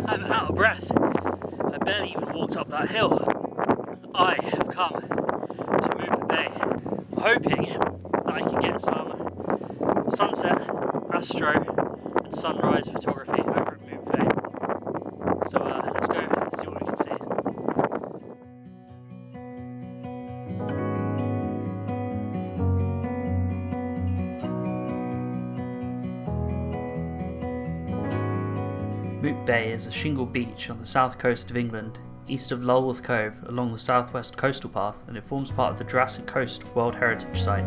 I'm out of breath. I barely even walked up that hill. I have come to Mupe Bay, hoping that I can get some sunset, astro and sunrise photography over at Mupe Bay. So let's go see what we can see. Mupe Bay is a shingle beach on the south coast of England, east of Lulworth Cove along the southwest coastal path, and it forms part of the Jurassic Coast World Heritage Site.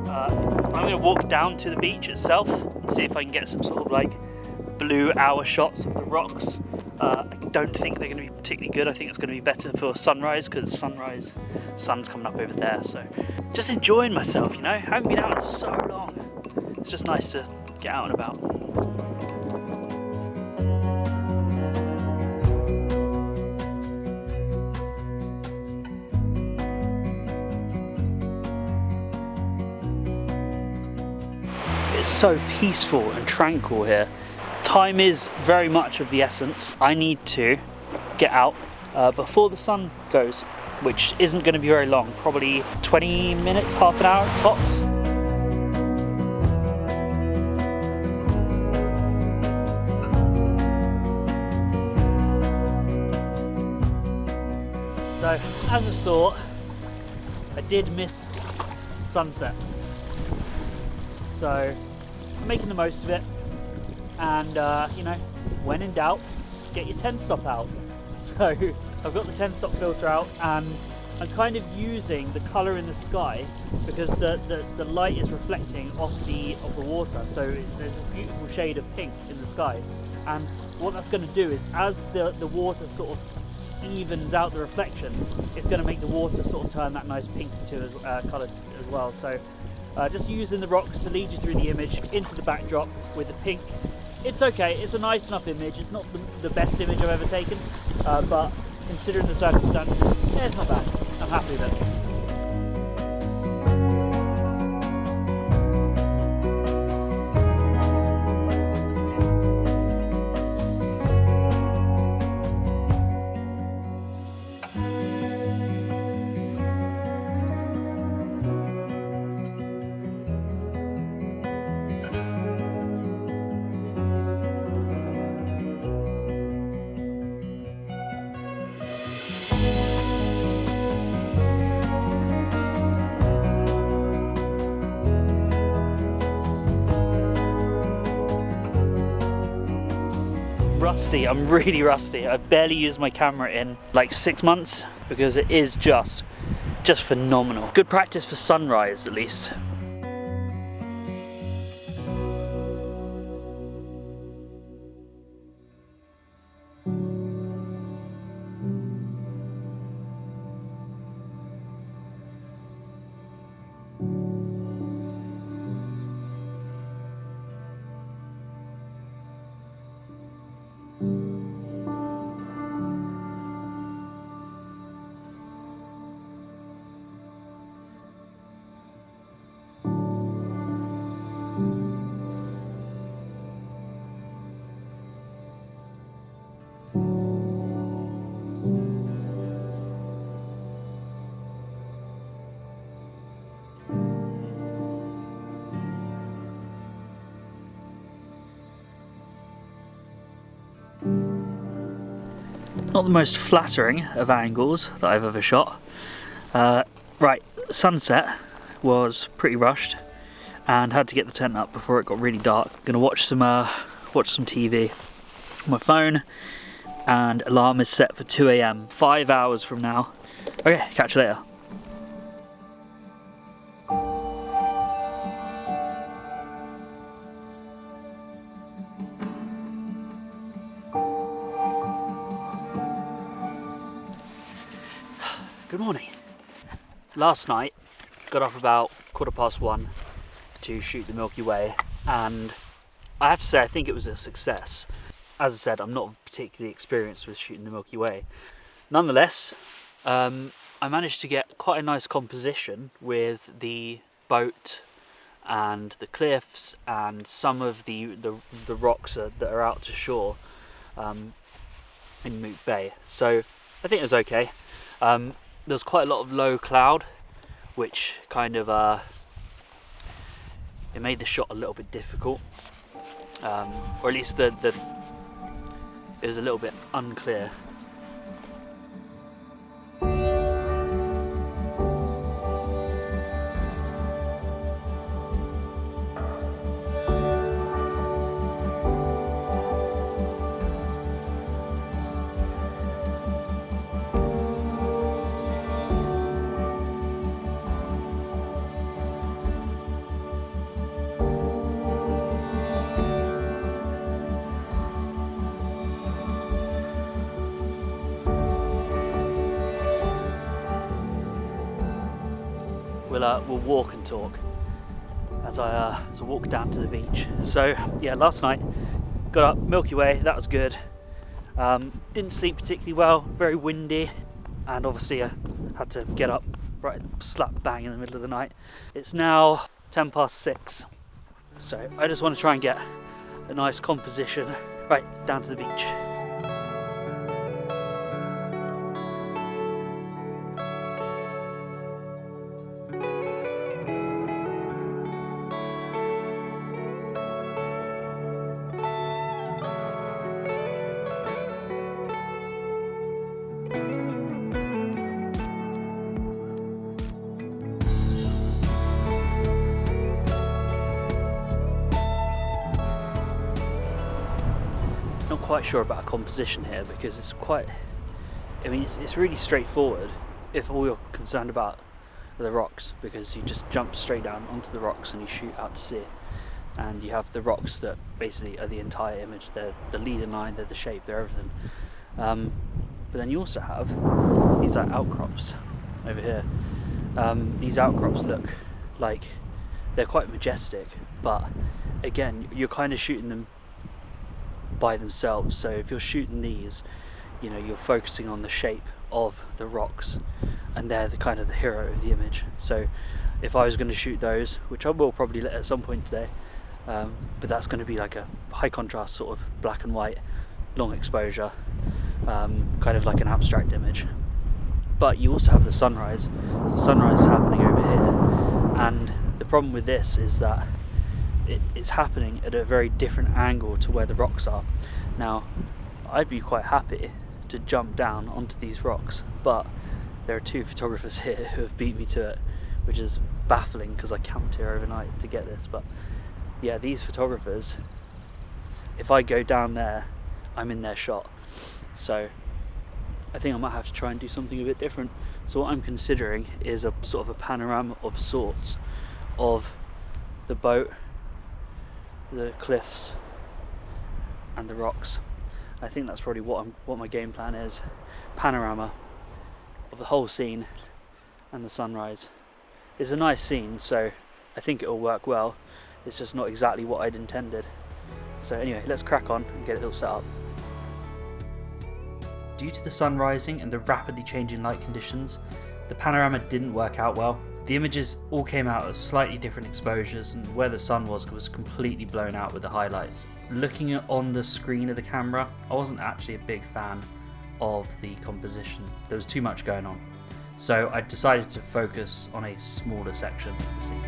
I'm going to walk down to the beach itself and see if I can get some sort of like blue hour shots of the rocks. I don't think they're going to be particularly good. I think it's going to be better for sunrise because sun's coming up over there. So just enjoying myself, you know. I haven't been out in so long. It's just nice to get out and about. It's so peaceful and tranquil here. Time is very much of the essence. I need to get out before the sun goes, which isn't going to be very long, probably 20 minutes, half an hour tops. So, as a thought, I did miss sunset. So, I'm making the most of it. And you know, when in doubt, get your 10 stop out. So I've got the 10 stop filter out, and I'm kind of using the colour in the sky because the light is reflecting off the water. So there's a beautiful shade of pink in the sky, and what that's going to do is, as the water sort of evens out the reflections, it's going to make the water sort of turn that nice pink to colour as well. So just using the rocks to lead you through the image into the backdrop with the pink. It's okay, it's a nice enough image. It's not the best image I've ever taken, but considering the circumstances, yeah, it's not bad. I'm happy with it. Rusty, I'm really rusty. I've barely used my camera in like 6 months because it is just phenomenal. Good practice for sunrise at least. Not the most flattering of angles that I've ever shot. Right, sunset was pretty rushed and had to get the tent up before it got really dark. Gonna watch some TV on my phone, and alarm is set for 2 AM, 5 hours from now. Okay, catch you later. Good morning. Last night, got up about 1:15 to shoot the Milky Way, and I have to say I think it was a success. as I said, I'm not particularly experienced with shooting the Milky Way. Nonetheless, I managed to get quite a nice composition with the boat and the cliffs and some of the rocks that are out to shore in Mupe Bay. So I think it was okay. There was quite a lot of low cloud, which kind of it made the shot a little bit difficult, or at least it was a little bit unclear. We'll walk and talk as I walk down to the beach. So yeah, last night got up Milky Way, that was good. Didn't sleep particularly well, very windy, and obviously I had to get up right slap bang in the middle of the night. It's now 6:10, so I just want to try and get a nice composition right down to the beach. Not quite sure about a composition here because it's quite, I mean it's really straightforward if all you're concerned about are the rocks, because you just jump straight down onto the rocks and you shoot out to sea, and you have the rocks that basically are the entire image. They're the leading line, they're the shape, they're everything. But then you also have these like outcrops over here. These outcrops look like they're quite majestic, but again you're kind of shooting them by themselves. So if you're shooting these, you know, you're focusing on the shape of the rocks, and they're the kind of the hero of the image. So if I was going to shoot those, which I will probably at some point today, but that's going to be like a high contrast sort of black and white, long exposure, kind of like an abstract image. But you also have the sunrise. The sunrise is happening over here, and the problem with this is that it's happening at a very different angle to where the rocks are. Now, I'd be quite happy to jump down onto these rocks, but there are two photographers here who have beat me to it, which is baffling because I camped here overnight to get this. But yeah, these photographers, if I go down there, I'm in their shot. So I think I might have to try and do something a bit different. So what I'm considering is a sort of a panorama of sorts of the boat, the cliffs and the rocks. I think that's probably what my game plan is. Panorama of the whole scene and the sunrise. It's a nice scene, so I think it will work well. It's just not exactly what I'd intended. So anyway, let's crack on and get it all set up. Due to the sun rising and the rapidly changing light conditions, the panorama didn't work out well. The images all came out at slightly different exposures, and where the sun was completely blown out with the highlights. Looking on the screen of the camera, I wasn't actually a big fan of the composition. There was too much going on. So I decided to focus on a smaller section of the scene.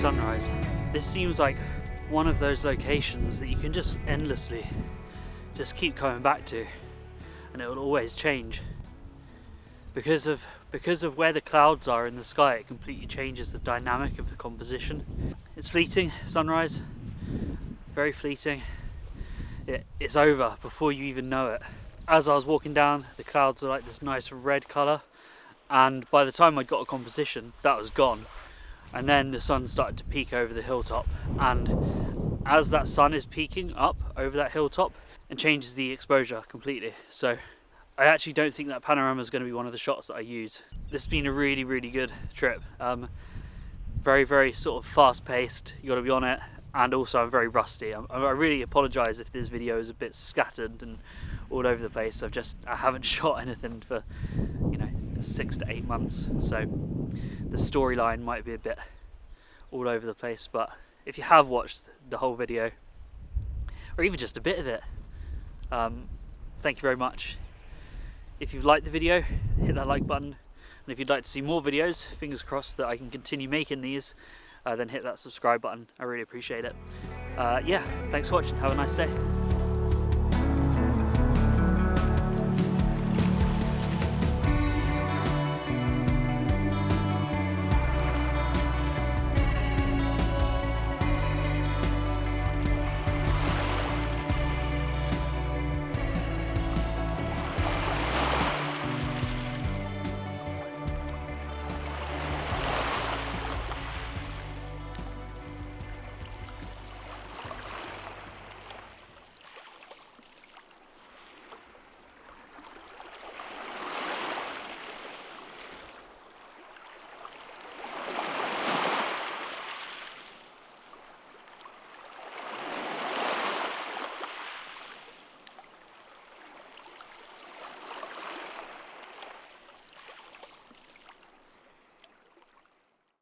sunrise. This seems like one of those locations that you can just endlessly just keep coming back to, and it will always change. Because of where the clouds are in the sky, it completely changes the dynamic of the composition. It's fleeting, sunrise, very fleeting. It's over before you even know it. As I was walking down, the clouds are like this nice red colour, and by the time I got a composition, that was gone. And then the sun started to peek over the hilltop, and as that sun is peeking up over that hilltop, it changes the exposure completely. So I actually don't think that panorama is going to be one of the shots that I use. This has been a really, really good trip. Very, very sort of fast paced, you got to be on it, and also I'm very rusty. I really apologise if this video is a bit scattered and all over the place. I haven't shot anything for, you know, 6 to 8 months, so the storyline might be a bit all over the place. But if you have watched the whole video, or even just a bit of it, thank you very much. If you've liked the video, hit that like button, and if you'd like to see more videos, fingers crossed that I can continue making these, then hit that subscribe button. I really appreciate it. Yeah, thanks for watching, have a nice day.